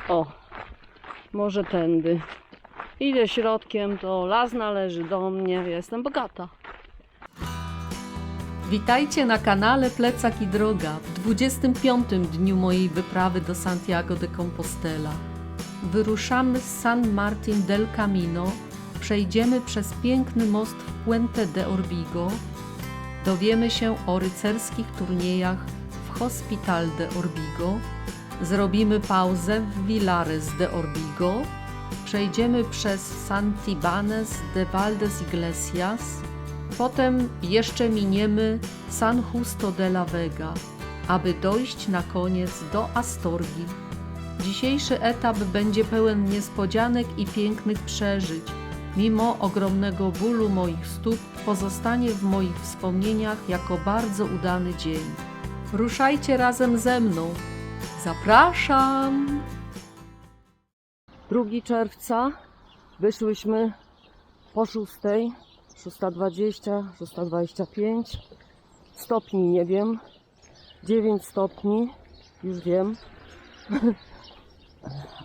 O, może tędy. Idę środkiem, to las należy do mnie, ja jestem bogata. Witajcie na kanale Plecak i Droga w 25. dniu mojej wyprawy do Santiago de Compostela. Wyruszamy z San Martín del Camino, przejdziemy przez piękny most w Puente de Orbigo, dowiemy się o rycerskich turniejach w Hospital de Orbigo, zrobimy pauzę w Vilares de Orbigo, przejdziemy przez Santibanez de Valdes Iglesias, potem jeszcze miniemy San Justo de la Vega, aby dojść na koniec do Astorgi. Dzisiejszy etap będzie pełen niespodzianek i pięknych przeżyć. Mimo ogromnego bólu moich stóp, pozostanie w moich wspomnieniach jako bardzo udany dzień. Ruszajcie razem ze mną. Zapraszam! 2 czerwca wyszłyśmy po 6:20, 6:25, stopni nie wiem, 9 stopni, już wiem,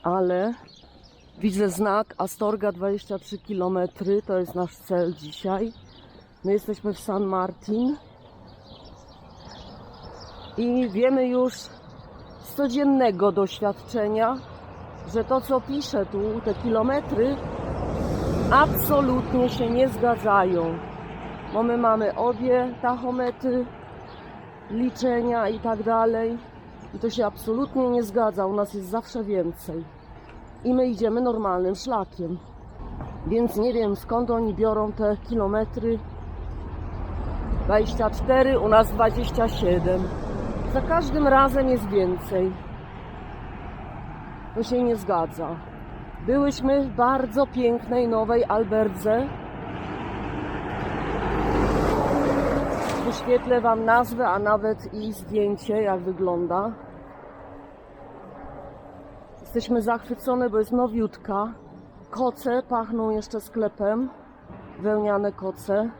ale widzę znak Astorga 23 km, to jest nasz cel dzisiaj. My jesteśmy w San Martín i wiemy już z codziennego doświadczenia, że to, co pisze tu, te kilometry, absolutnie się nie zgadzają. Bo my mamy obie tachomety, liczenia i tak dalej. I to się absolutnie nie zgadza. U nas jest zawsze więcej. I my idziemy normalnym szlakiem. Więc nie wiem, skąd oni biorą te kilometry. 24, u nas 27. Za każdym razem jest więcej. To się nie zgadza. Byłyśmy w bardzo pięknej Nowej Alberdze. Wyświetlę Wam nazwę, a nawet i zdjęcie, jak wygląda. Jesteśmy zachwycone, bo jest nowiutka. Koce pachną jeszcze sklepem. Wełniane koce.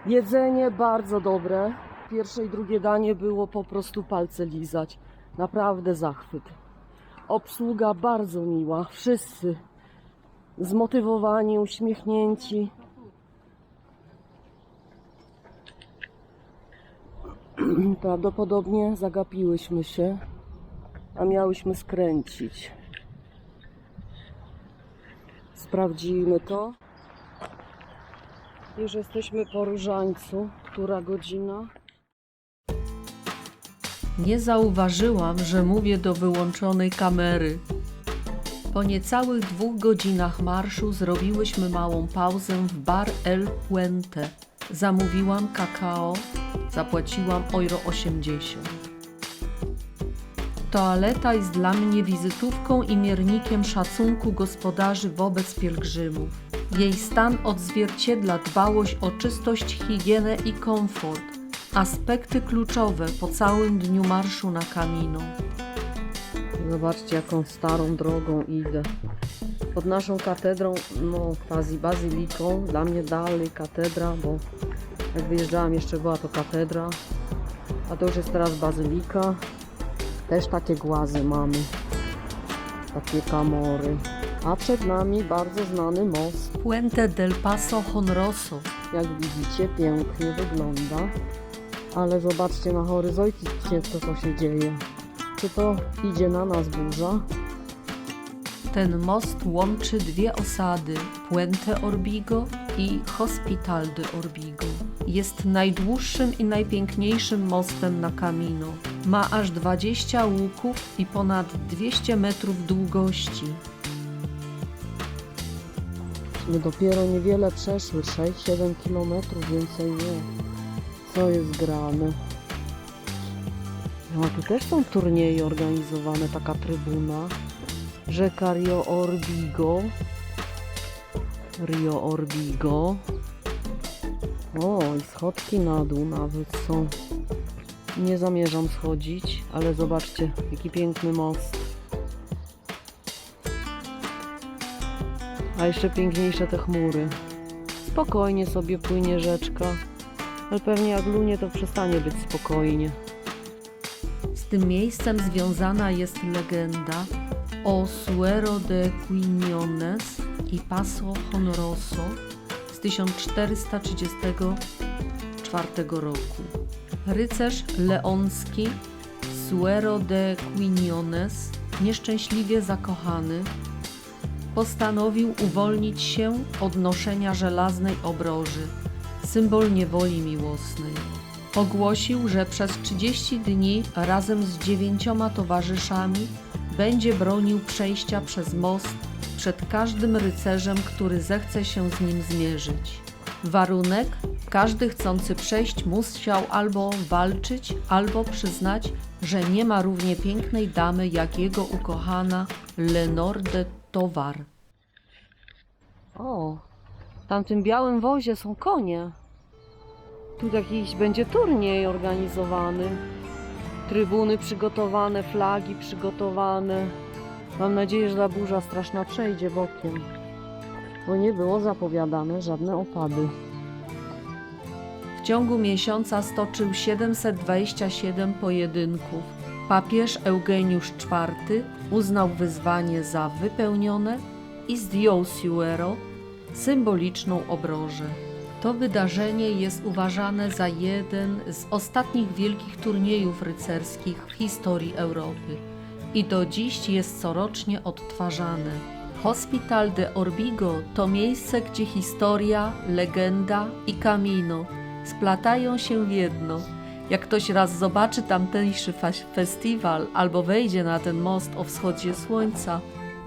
Jedzenie bardzo dobre. Pierwsze i drugie danie było po prostu palce lizać. Naprawdę zachwyt. Obsługa bardzo miła. Wszyscy zmotywowani, uśmiechnięci. Prawdopodobnie zagapiłyśmy się, a miałyśmy skręcić. Sprawdzimy to. Już jesteśmy po Różańcu. Która godzina? Nie zauważyłam, że mówię do wyłączonej kamery. Po niecałych 2 godzinach marszu zrobiłyśmy małą pauzę w bar El Puente. Zamówiłam kakao, zapłaciłam €80. Toaleta jest dla mnie wizytówką i miernikiem szacunku gospodarzy wobec pielgrzymów. Jej stan odzwierciedla dbałość o czystość, higienę i komfort. Aspekty kluczowe po całym dniu marszu na Camino. Zobaczcie, jaką starą drogą idę. Pod naszą katedrą, quasi bazyliką, dla mnie dalej katedra, bo jak wyjeżdżałam jeszcze była to katedra, a to już jest teraz bazylika. Też takie głazy mamy, takie kamory. A przed nami bardzo znany most. Puente del Paso Honroso. Jak widzicie, pięknie wygląda. Ale zobaczcie na horyzoncie, co się dzieje. Czy to idzie na nas burza? Ten most łączy 2 osady, Puente Orbigo i Hospital de Orbigo. Jest najdłuższym i najpiękniejszym mostem na Camino. Ma aż 20 łuków i ponad 200 metrów długości. My dopiero niewiele przeszły, 6-7 km, więcej nie. Co jest grane? No, a tu też są turnieje organizowane, taka trybuna. Rzeka Rio Orbigo. Rio Orbigo. O, i schodki na dół nawet są. Nie zamierzam schodzić, ale zobaczcie, jaki piękny most. A jeszcze piękniejsze te chmury. Spokojnie sobie płynie rzeczka. Ale pewnie jak lunie, to przestanie być spokojnie. Z tym miejscem związana jest legenda o Suero de Quiñones i Passo Honroso z 1434 roku. Rycerz leoński Suero de Quiñones, nieszczęśliwie zakochany, postanowił uwolnić się od noszenia żelaznej obroży, symbol niewoli miłosnej. Ogłosił, że przez 30 dni razem z 9 towarzyszami będzie bronił przejścia przez most przed każdym rycerzem, który zechce się z nim zmierzyć. Warunek: każdy chcący przejść musiał albo walczyć, albo przyznać, że nie ma równie pięknej damy jak jego ukochana Lenore de Tovar. O, w tamtym białym wozie są konie. Tu jakiś będzie turniej organizowany. Trybuny przygotowane, flagi przygotowane. Mam nadzieję, że ta burza straszna przejdzie bokiem, bo nie było zapowiadane żadne opady. W ciągu miesiąca stoczył 727 pojedynków. Papież Eugeniusz IV uznał wyzwanie za wypełnione i zdjął Suero, symboliczną obrożę. To wydarzenie jest uważane za jeden z ostatnich wielkich turniejów rycerskich w historii Europy i do dziś jest corocznie odtwarzane. Hospital de Orbigo to miejsce, gdzie historia, legenda i camino splatają się w jedno. Jak ktoś raz zobaczy tamtejszy festiwal albo wejdzie na ten most o wschodzie słońca,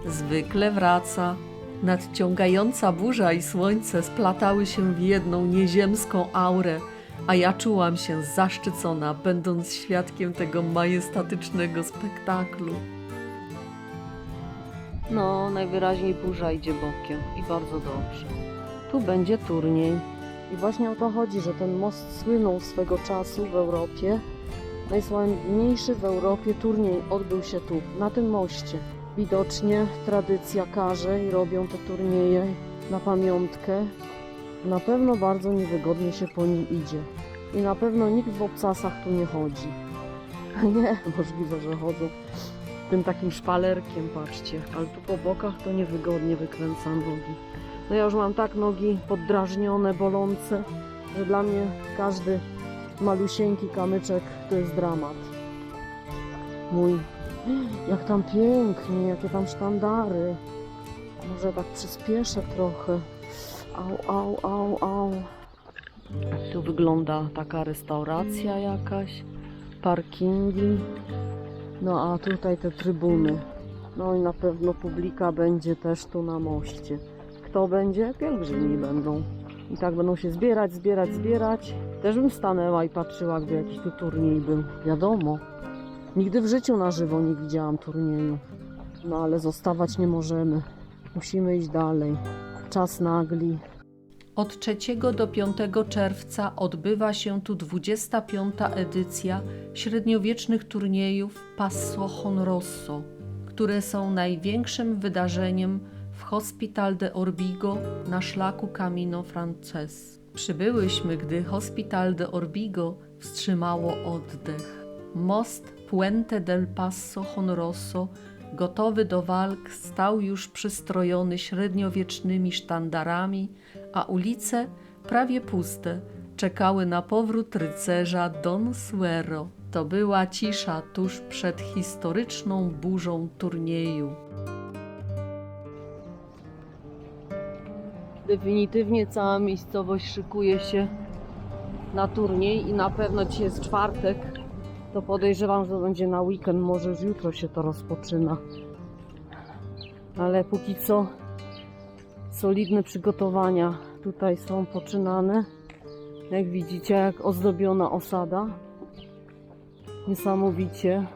zwykle wraca. Nadciągająca burza i słońce splatały się w jedną nieziemską aurę, a ja czułam się zaszczycona, będąc świadkiem tego majestatycznego spektaklu. No, najwyraźniej burza idzie bokiem i bardzo dobrze. Tu będzie turniej. I właśnie o to chodzi, że ten most słynął swego czasu w Europie. Najsławniejszy w Europie turniej odbył się tu, na tym moście. Widocznie tradycja każe i robią te turnieje na pamiątkę. Na pewno bardzo niewygodnie się po nim idzie. I na pewno nikt w obcasach tu nie chodzi. Nie, możliwe, że chodzą tym takim szpalerkiem, patrzcie. Ale tu po bokach to niewygodnie wykręca nogi. No ja już mam tak nogi poddrażnione, bolące, że dla mnie każdy malusieńki kamyczek to jest dramat. Mój, jak tam pięknie, jakie tam sztandary. Może tak przyspieszę trochę. Au. Tu wygląda taka restauracja jakaś, parkingi. No a tutaj te trybuny. No i na pewno publika będzie też tu na moście. Kto będzie? Pielgrzymi będą. I tak będą się zbierać. Też bym stanęła i patrzyła, gdy jakiś tu turniej był. Wiadomo. Nigdy w życiu na żywo nie widziałam turnieju. No ale zostawać nie możemy. Musimy iść dalej. Czas nagli. Od 3 do 5 czerwca odbywa się tu 25. edycja średniowiecznych turniejów Passo Honroso, które są największym wydarzeniem w Hospital de Orbigo na szlaku Camino Frances. Przybyłyśmy, gdy Hospital de Orbigo wstrzymało oddech. Most Puente del Passo Honroso, gotowy do walk, stał już przystrojony średniowiecznymi sztandarami, a ulice, prawie puste, czekały na powrót rycerza Don Suero. To była cisza tuż przed historyczną burzą turnieju. Definitywnie cała miejscowość szykuje się na turniej i na pewno dzisiaj jest czwartek. To podejrzewam, że to będzie na weekend, może już jutro się to rozpoczyna. Ale póki co solidne przygotowania tutaj są poczynane. Jak widzicie, jak ozdobiona osada. Niesamowicie.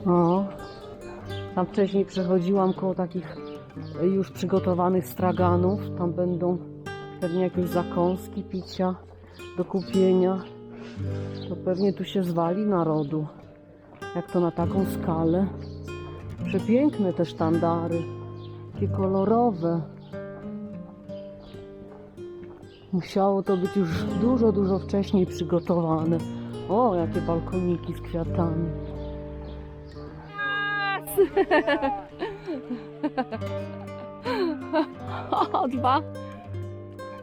O, tam wcześniej przechodziłam koło takich już przygotowanych straganów. Tam będą pewnie jakieś zakąski, picia do kupienia. To pewnie tu się zwali narodu. Jak to na taką skalę. Przepiękne te sztandary. Jakie kolorowe. Musiało to być już dużo, dużo wcześniej przygotowane. O, jakie balkoniki z kwiatami. O,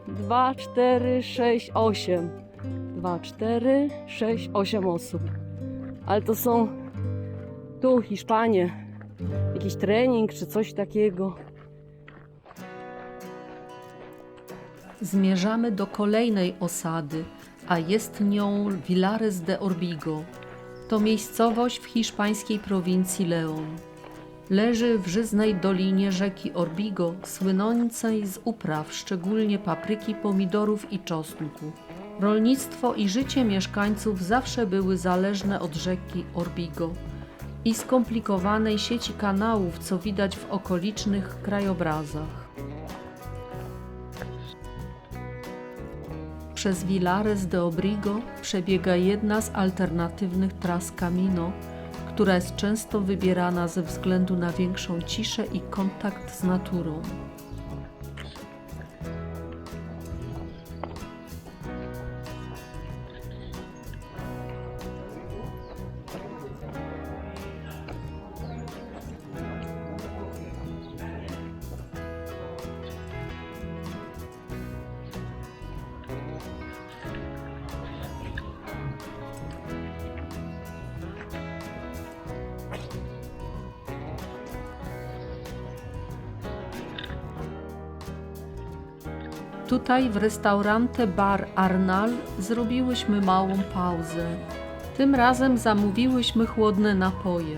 2, 4, 6, 8. 2, 4, 6, 8 osób. Ale to są tu Hiszpanie. Jakiś trening czy coś takiego. Zmierzamy do kolejnej osady, a jest nią Vilares de Orbigo. To miejscowość w hiszpańskiej prowincji León. Leży w żyznej dolinie rzeki Orbigo, słynącej z upraw, szczególnie papryki, pomidorów i czosnku. Rolnictwo i życie mieszkańców zawsze były zależne od rzeki Orbigo i skomplikowanej sieci kanałów, co widać w okolicznych krajobrazach. Przez Vilares de Orbigo przebiega jedna z alternatywnych tras Camino, która jest często wybierana ze względu na większą ciszę i kontakt z naturą. Tutaj w restaurante Bar Arnal zrobiłyśmy małą pauzę. Tym razem zamówiłyśmy chłodne napoje.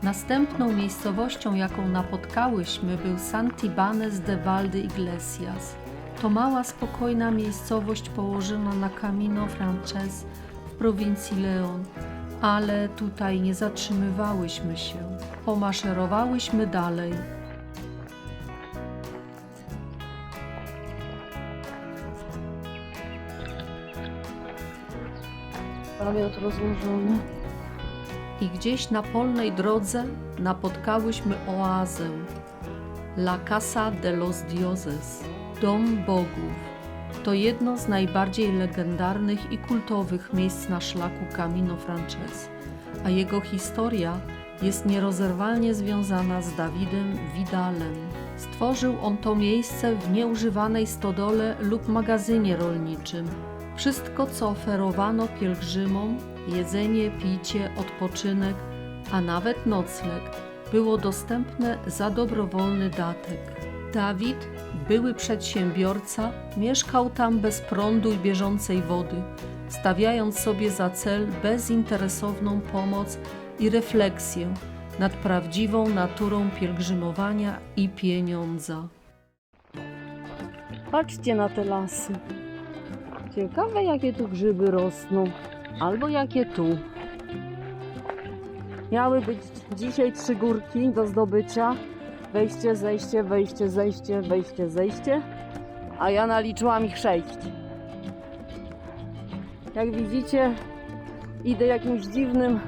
Następną miejscowością, jaką napotkałyśmy, był Santibáñez de Valdeiglesias. To mała, spokojna miejscowość położona na Camino Frances w prowincji León, ale tutaj nie zatrzymywałyśmy się. Pomaszerowałyśmy dalej. Namiot rozłożony. I gdzieś na polnej drodze napotkałyśmy oazę. La Casa de los Dioses, Dom Bogów. To jedno z najbardziej legendarnych i kultowych miejsc na szlaku Camino Frances, a jego historia jest nierozerwalnie związana z Davidem Vidalem. Stworzył on to miejsce w nieużywanej stodole lub magazynie rolniczym. Wszystko, co oferowano pielgrzymom, jedzenie, picie, odpoczynek, a nawet nocleg, było dostępne za dobrowolny datek. Dawid, były przedsiębiorca, mieszkał tam bez prądu i bieżącej wody, stawiając sobie za cel bezinteresowną pomoc i refleksję nad prawdziwą naturą pielgrzymowania i pieniądza. Patrzcie na te lasy. Ciekawe, jakie tu grzyby rosną. Albo jakie tu. Miały być dzisiaj 3 górki do zdobycia. Wejście, zejście, wejście, zejście, wejście, zejście. A ja naliczyłam ich 6. Jak widzicie, idę jakimś dziwnym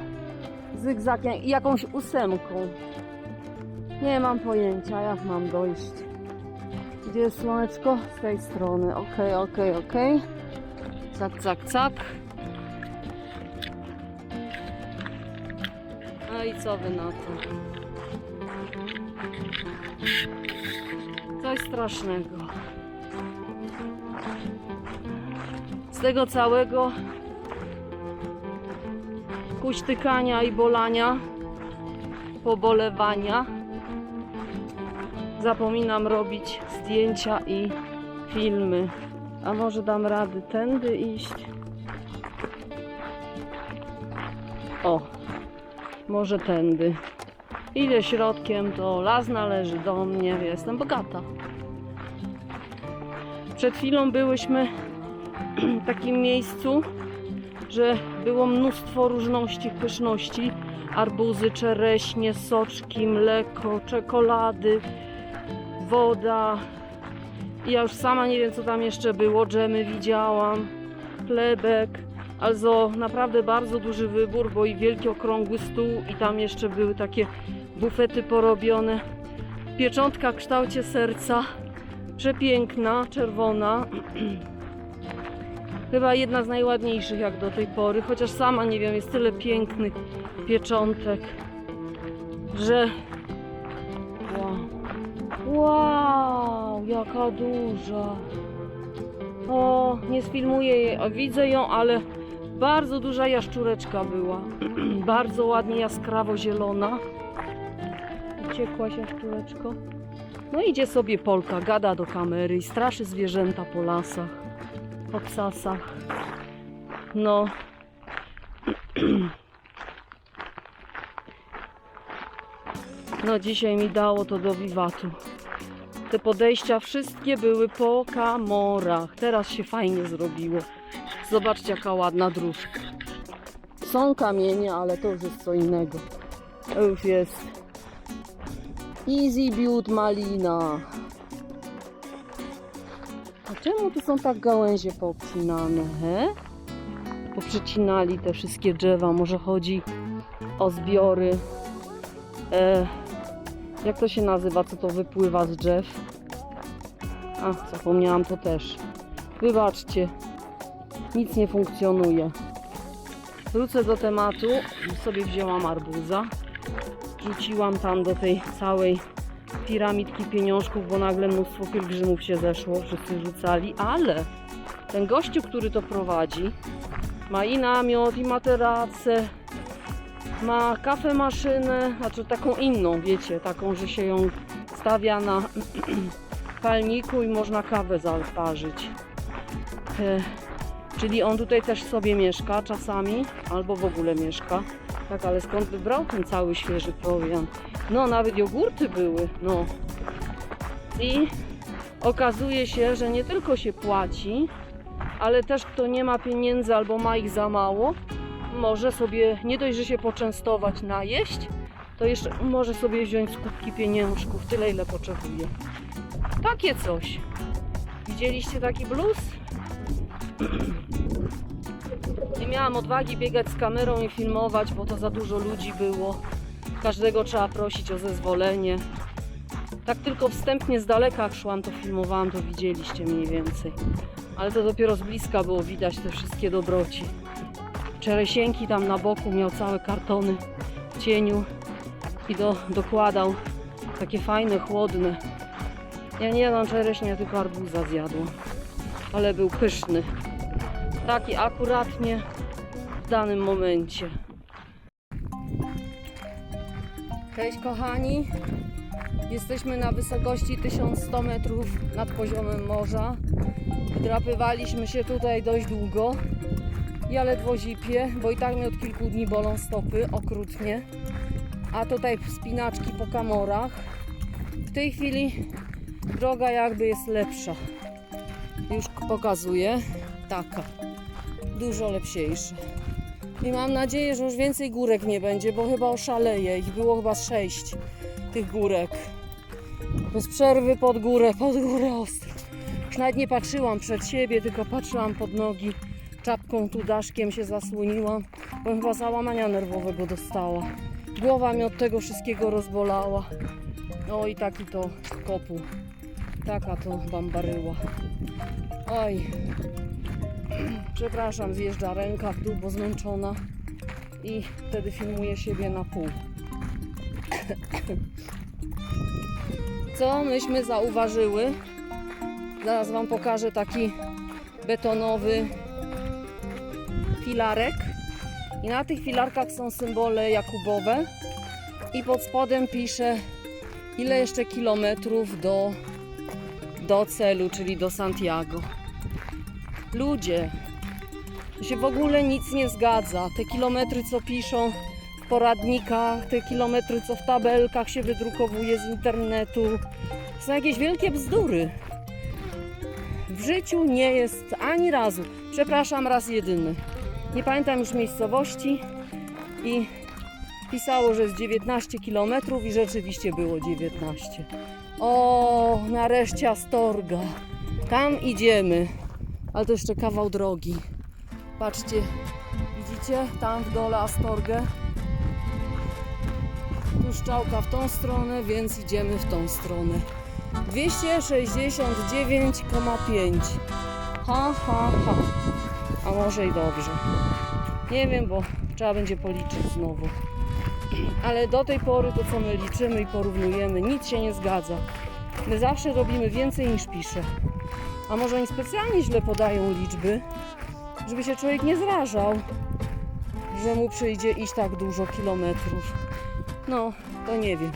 zygzakiem i jakąś 8. Nie mam pojęcia, jak mam dojść. Gdzie jest słoneczko? Z tej strony. Okej. Cak, cak, cak. No i co wy na to? Coś strasznego. Z tego całego kuśtykania i bolania, pobolewania zapominam robić zdjęcia i filmy. A może dam rady tędy iść? O, może tędy. Idę środkiem, to las należy do mnie, jestem bogata. Przed chwilą byłyśmy w takim miejscu, że Było mnóstwo różności, pyszności. Arbuzy, czereśnie, soczki, mleko, czekolady, woda. I ja już sama nie wiem, co tam jeszcze było. Dżemy widziałam, chlebek. Also naprawdę bardzo duży wybór, bo i wielki okrągły stół i tam jeszcze były takie bufety porobione. Pieczątka w kształcie serca. Przepiękna, czerwona. Chyba jedna z najładniejszych jak do tej pory, chociaż sama nie wiem, jest tyle pięknych pieczątek, że wow, jaka duża. O, nie sfilmuję jej, a widzę ją, ale bardzo duża jaszczureczka była. Bardzo ładnie jaskrawo zielona. Uciekłaś, jaszczureczko. No idzie sobie Polka, gada do kamery i straszy zwierzęta po lasach, po psasach. No. No dzisiaj mi dało to do wiwatu. Te podejścia wszystkie były po kamorach. Teraz się fajnie zrobiło. Zobaczcie, jaka ładna dróżka. Są kamienie, ale to już jest co innego. To już jest Easy Build Malina. A czemu tu są tak gałęzie poobcinane, he? Poprzecinali te wszystkie drzewa. Może chodzi o zbiory. Jak to się nazywa, co to wypływa z drzew? A, zapomniałam to też. Wybaczcie, nic nie funkcjonuje. Wrócę do tematu. Sobie wzięłam arbuza. Rzuciłam tam do tej całej piramidki pieniążków, bo nagle mnóstwo pielgrzymów się zeszło, wszyscy rzucali, ale ten gościu, który to prowadzi, ma i namiot, i materace, ma kafemaszynę, znaczy taką inną, wiecie, taką, że się ją stawia na palniku i można kawę zaparzyć. Czyli on tutaj też sobie mieszka czasami, albo w ogóle mieszka. Tak, ale skąd wybrał ten cały świeży prowiant? No, nawet jogurty były, no. I okazuje się, że nie tylko się płaci, ale też kto nie ma pieniędzy albo ma ich za mało, może sobie nie dość, że się poczęstować, najeść, to jeszcze może sobie wziąć z kubki pieniążków, tyle ile potrzebuje. Takie coś. Widzieliście taki blues? Nie miałam odwagi biegać z kamerą i filmować, bo to za dużo ludzi było. Każdego trzeba prosić o zezwolenie. Tak tylko wstępnie z daleka jak szłam, to filmowałam, to widzieliście mniej więcej. Ale to dopiero z bliska było widać te wszystkie dobroci. Czeresieńki tam na boku miał całe kartony w cieniu i dokładał takie fajne, chłodne. Ja nie jadłam czereśnia, tylko arbuza zjadłam. Ale był pyszny. Taki akuratnie w danym momencie. Cześć kochani. Jesteśmy na wysokości 1100 metrów nad poziomem morza. Wdrapywaliśmy się tutaj dość długo. Ja ledwo zipię, bo i tak mi od kilku dni bolą stopy, okrutnie. A tutaj wspinaczki po kamorach. W tej chwili droga jakby jest lepsza. Już pokazuję. Taka. Dużo lepsiejsza. I mam nadzieję, że już więcej górek nie będzie, bo chyba oszaleję. Ich było chyba 6 tych górek. Bez przerwy pod górę ostro. Już nawet nie patrzyłam przed siebie, tylko patrzyłam pod nogi. Czapką tu daszkiem się zasłoniłam, bo chyba załamania nerwowego dostała. Głowa mi od tego wszystkiego rozbolała. No i taki to kopuł. Taka to bambaryła. Oj. Przepraszam, zjeżdża ręka w dół, bo zmęczona. I wtedy filmuję siebie na pół. Co myśmy zauważyły? Zaraz wam pokażę taki betonowy filarek. I na tych filarkach są symbole jakubowe. I pod spodem pisze, ile jeszcze kilometrów do celu, czyli do Santiago. Ludzie, to się w ogóle nic nie zgadza. Te kilometry, co piszą w poradnikach, te kilometry, co w tabelkach się wydrukowuje z internetu, są jakieś wielkie bzdury. W życiu nie jest ani razu, przepraszam, raz jedyny, Nie pamiętam już miejscowości i pisało, że jest 19 km i rzeczywiście było 19. O, nareszcie Astorga. Tam idziemy. Ale to jeszcze kawał drogi. Patrzcie, widzicie? Tam w dole Astorgę. Tu strzałka w tą stronę, więc idziemy w tą stronę. 269,5. Ha, ha, ha. A może i dobrze. Nie wiem, bo trzeba będzie policzyć znowu. Ale do tej pory to, co my liczymy i porównujemy, nic się nie zgadza. My zawsze robimy więcej niż pisze. A może oni specjalnie źle podają liczby, żeby się człowiek nie zrażał, że mu przyjdzie iść tak dużo kilometrów. No, to nie wiem,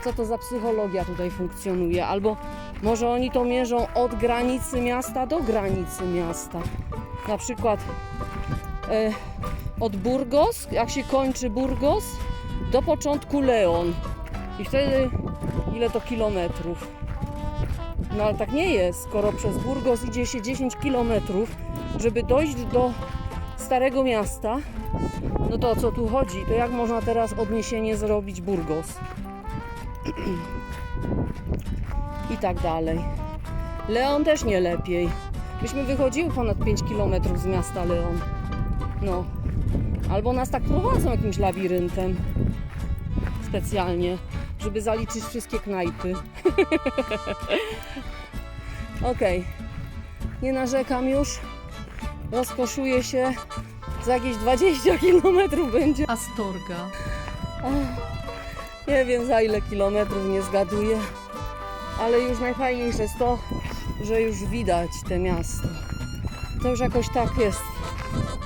co to za psychologia tutaj funkcjonuje. Albo może oni to mierzą od granicy miasta do granicy miasta. Na przykład od Burgos, jak się kończy Burgos, do początku Leon. I wtedy ile to kilometrów? No ale tak nie jest, skoro przez Burgos idzie się 10 kilometrów, żeby dojść do Starego Miasta, no to o co tu chodzi? To jak można teraz odniesienie zrobić Burgos? I tak dalej. Leon też nie lepiej. Myśmy wychodziły ponad 5 km z miasta Leon. No. Albo nas tak prowadzą jakimś labiryntem. Specjalnie, żeby zaliczyć wszystkie knajpy. Okej. Nie narzekam już. Rozkoszuję się. Za jakieś 20 km będzie. Astorga. Nie wiem za ile kilometrów, nie zgaduję. Ale już najfajniejsze jest to, że już widać te miasto. To już jakoś tak jest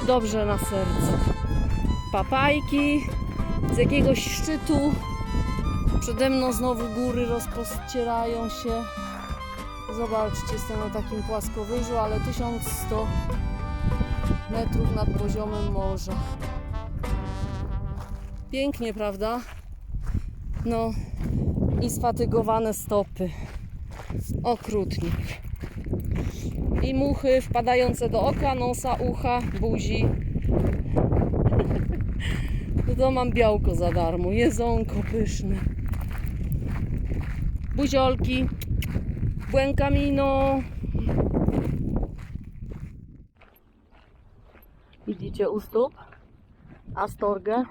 dobrze na sercu. Papajki z jakiegoś szczytu. Przede mną znowu góry rozpościerają się. Zobaczcie, jestem na takim płaskowyżu, ale 1100 metrów nad poziomem morza. Pięknie, prawda? No i sfatygowane stopy. Okrutnik. I muchy wpadające do oka, nosa, ucha, buzi. No to mam białko za darmo. Jedzonko pyszne. Buziolki. Buen camino. Widzicie u stóp Astorgę?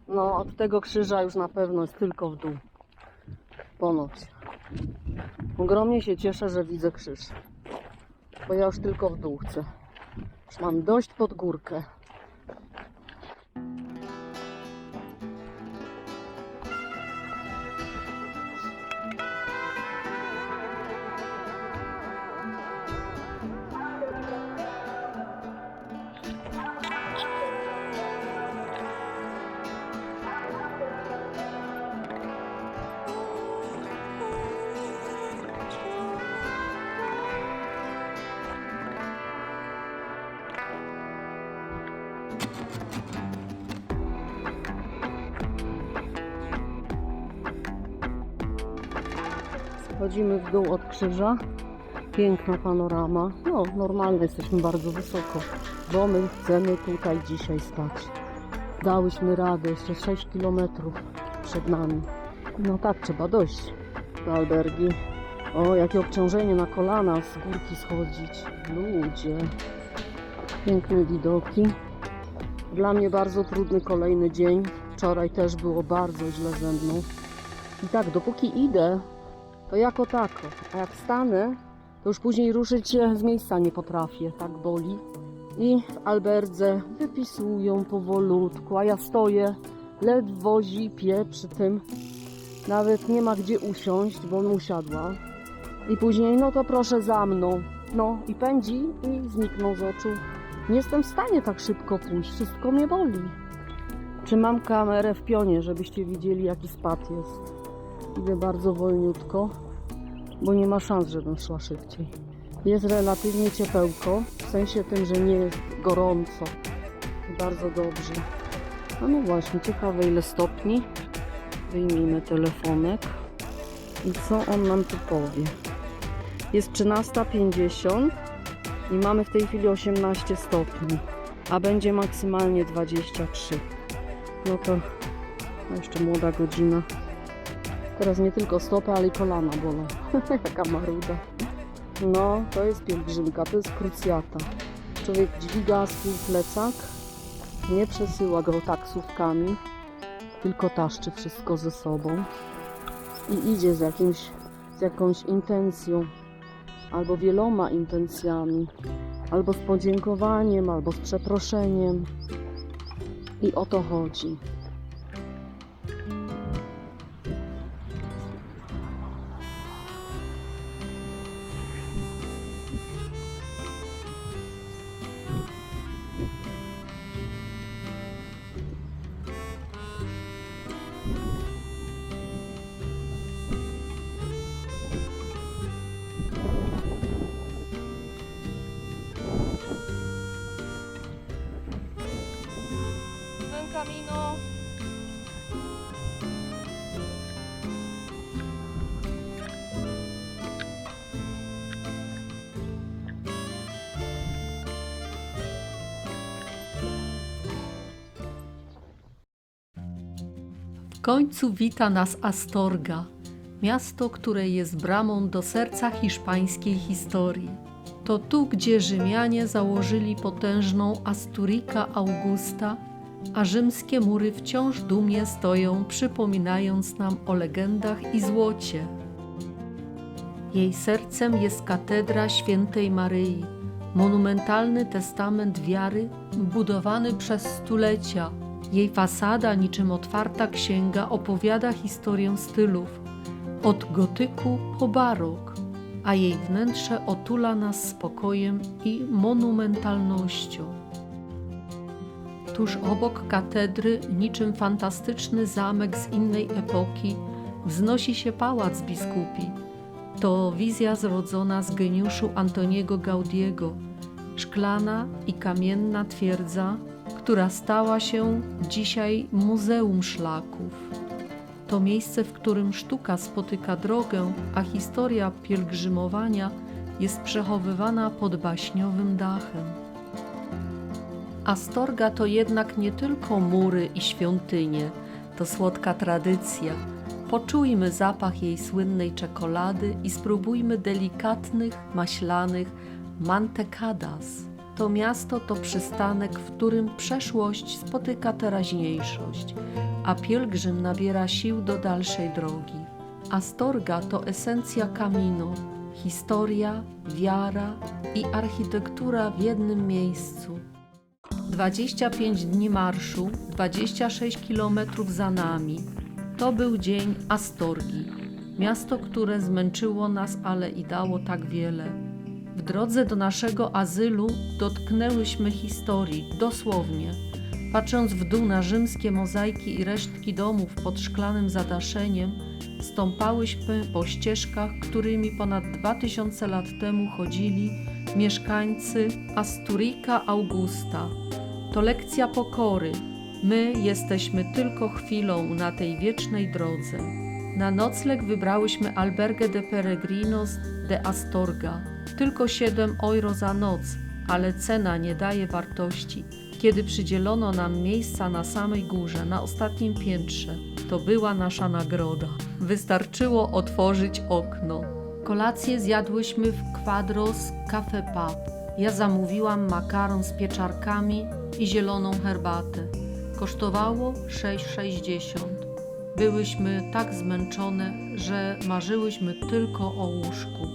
No od tego krzyża już na pewno jest tylko w dół. Ponoć. Ogromnie się cieszę, że widzę krzyż. Bo ja już tylko w dół chcę. Już mam dość pod górkę. Chodzimy w dół od krzyża. Piękna panorama. No, normalnie jesteśmy bardzo wysoko, bo my chcemy tutaj dzisiaj stać. Dałyśmy radę, jeszcze 6 km przed nami. No tak, trzeba dojść do albergi. O, jakie obciążenie na kolana z górki schodzić. Ludzie. Piękne widoki. Dla mnie bardzo trudny kolejny dzień. Wczoraj też było bardzo źle ze mną. I tak, dopóki idę, to jako tako. A jak stanę, to już później ruszyć się z miejsca nie potrafię. Tak boli. I w alberdze wypisują powolutku, a ja stoję, ledwo zipię przy tym. Nawet nie ma gdzie usiąść, bo on usiadła. I później, no to proszę za mną. No i pędzi i zniknął z oczu. Nie jestem w stanie tak szybko pójść, wszystko mnie boli. Trzymam kamerę w pionie, żebyście widzieli, jaki spad jest. Idę bardzo wolniutko, bo nie ma szans, żebym szła szybciej. Jest relatywnie ciepełko, w sensie tym, że nie jest gorąco. Bardzo dobrze. A no właśnie, ciekawe ile stopni. Wyjmijmy telefonek. I co on nam tu powie? Jest 13:50 i mamy w tej chwili 18 stopni. a będzie maksymalnie 23. No to jeszcze młoda godzina. Teraz nie tylko stopy, ale i kolana bolą. Jaka maruda. No, to jest pielgrzymka, to jest krucjata. Człowiek dźwiga swój plecak, nie przesyła go taksówkami, tylko taszczy wszystko ze sobą i idzie z jakąś intencją, albo wieloma intencjami, albo z podziękowaniem, albo z przeproszeniem. I o to chodzi. Camino. W końcu wita nas Astorga, miasto, które jest bramą do serca hiszpańskiej historii. To tu, gdzie Rzymianie założyli potężną Asturica Augusta, a rzymskie mury wciąż dumnie stoją, przypominając nam o legendach i złocie. Jej sercem jest katedra Świętej Maryi, monumentalny testament wiary, budowany przez stulecia. Jej fasada, niczym otwarta księga, opowiada historię stylów, od gotyku po barok, a jej wnętrze otula nas spokojem i monumentalnością. Tuż obok katedry, niczym fantastyczny zamek z innej epoki, wznosi się pałac biskupi. To wizja zrodzona z geniuszu Antoniego Gaudiego, szklana i kamienna twierdza, która stała się dzisiaj Muzeum Szlaków. To miejsce, w którym sztuka spotyka drogę, a historia pielgrzymowania jest przechowywana pod baśniowym dachem. Astorga to jednak nie tylko mury i świątynie, to słodka tradycja. Poczujmy zapach jej słynnej czekolady i spróbujmy delikatnych, maślanych mantecadas. To miasto to przystanek, w którym przeszłość spotyka teraźniejszość, a pielgrzym nabiera sił do dalszej drogi. Astorga to esencja Camino, historia, wiara i architektura w jednym miejscu. 25 dni marszu, 26 kilometrów za nami. To był dzień Astorgi, miasto, które zmęczyło nas, ale i dało tak wiele. W drodze do naszego azylu dotknęłyśmy historii, dosłownie. Patrząc w dół na rzymskie mozaiki i resztki domów pod szklanym zadaszeniem, stąpałyśmy po ścieżkach, którymi ponad 2000 lat temu chodzili mieszkańcy Asturica Augusta. To lekcja pokory. My jesteśmy tylko chwilą na tej wiecznej drodze. Na nocleg wybrałyśmy Albergue de Peregrinos de Astorga. Tylko 7 euro za noc, ale cena nie daje wartości. Kiedy przydzielono nam miejsca na samej górze, na ostatnim piętrze, to była nasza nagroda. Wystarczyło otworzyć okno. Kolację zjadłyśmy w Quadros Cafe Pub. Ja zamówiłam makaron z pieczarkami i zieloną herbatę. Kosztowało 6,60. Byłyśmy tak zmęczone, że marzyłyśmy tylko o łóżku.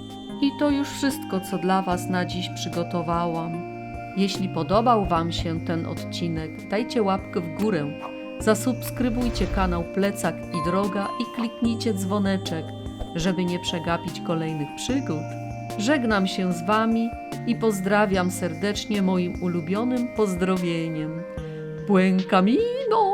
I to już wszystko, co dla Was na dziś przygotowałam. Jeśli podobał Wam się ten odcinek, dajcie łapkę w górę, zasubskrybujcie kanał Plecak i Droga i kliknijcie dzwoneczek, żeby nie przegapić kolejnych przygód. Żegnam się z Wami i pozdrawiam serdecznie moim ulubionym pozdrowieniem. Buen camino!